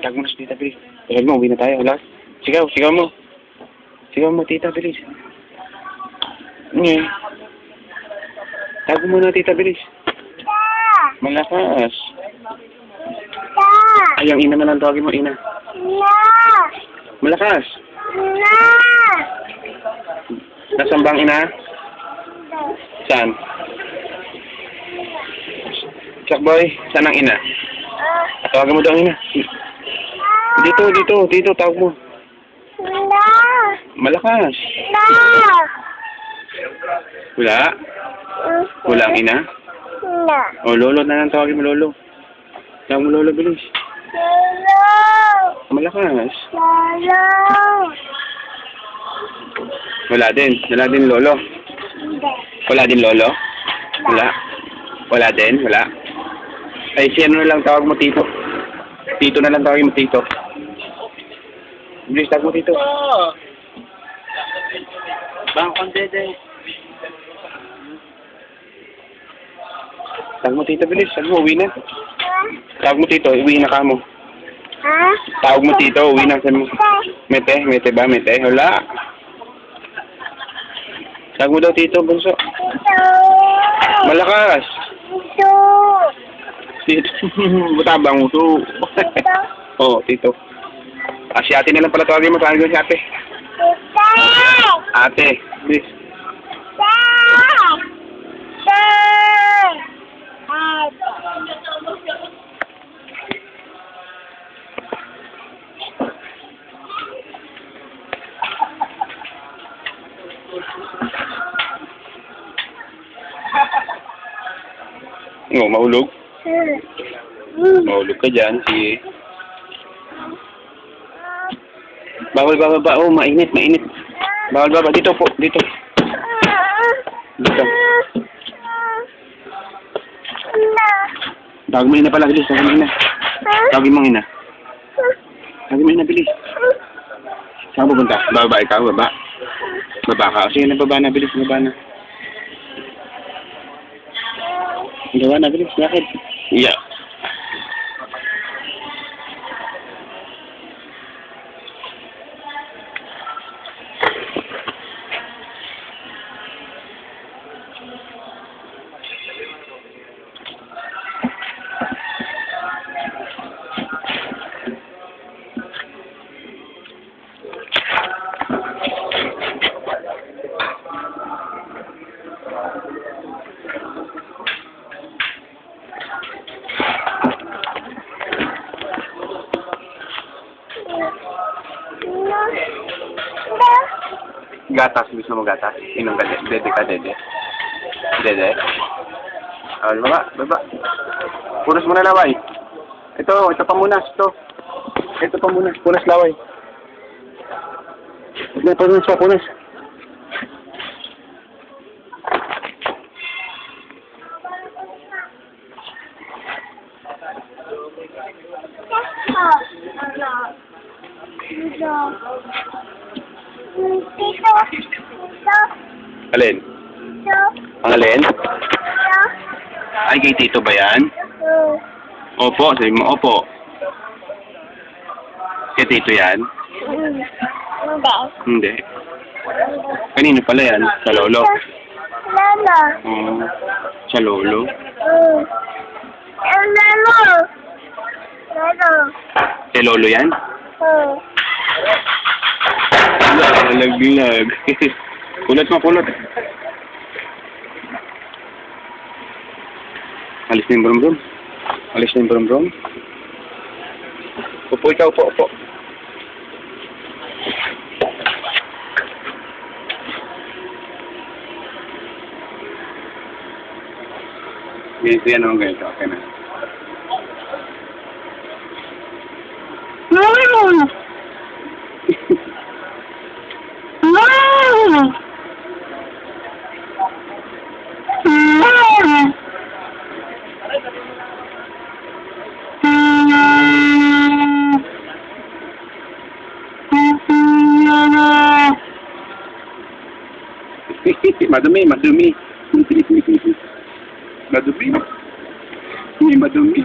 Tag mo na si tita, bilis. Tagal mo, uwi na tayo. Wala. Sigaw, sigaw mo. Sigaw mo, tita, bilis. Ngayon. Tag mo na, tita, bilis. Malakas. Ay, ang ina na lang tawagin mo, ina. Malakas. Nasaan ba ang ina? Saan? Boy, saan ang ina? Tawagan mo daw ang ina. Dito, tawag mo. Malakas. Wala? Wala ang ina? O, lolo na lang tawagin mo, lolo. Tawag mo, lolo, bilis. Malakas. Wala din, lolo. Wala din, lolo? Wala din, wala. Ay, sino na lang tawag mo, tito? Tito na lang tawagin mo, tito. Bilis, tawag mo, tito. Bangkong dede. Tawag mo, tito, bilis. Tawag mo, uwi na. Tawag mo, tito, uwi na ka mo. Tawag mo, tito, uwi na. Mete ba? Wala. Tawag mo daw, tito, bunso. Malakas. Tito. Butabang mo to. Oo, tito. Si ate na lang pala tawagin mo. Tawagin mo si ate. Ate. Please. Oh, mahulog? Mahulog ka dyan, sige. Bawal ba? Oh, mainit. Bawal ba? Dito po, dito. Tawag mo ina pala, bilis. Tawagin mo ina. Tawagin mo ina, bilis. Saan pupunta? Baba ikaw, baba. Baba ka. Sige na, baba na, bilis, baba na. Gawa na, bilis. Bakit? Yeah. Gatas, gusto mo gatas? Inong ka, dede ka, dede. Dede? Baba. Punas mo na laway. Ito pamunas, ito. Ito pamunas, punas laway. Punas. Alin? Ang alin? Ay, kay tito ba yan? Opo, sabi mo, opo. Kay tito yan? Hindi. Kanino pala yan? Sa lolo? Sa lolo? Kay lolo yan? Laglag. Kulot mo. Alis na yung brum-brum. Upo ikaw, upo. Ganito yan naman ganito. Okay na. Madumi. Madumi.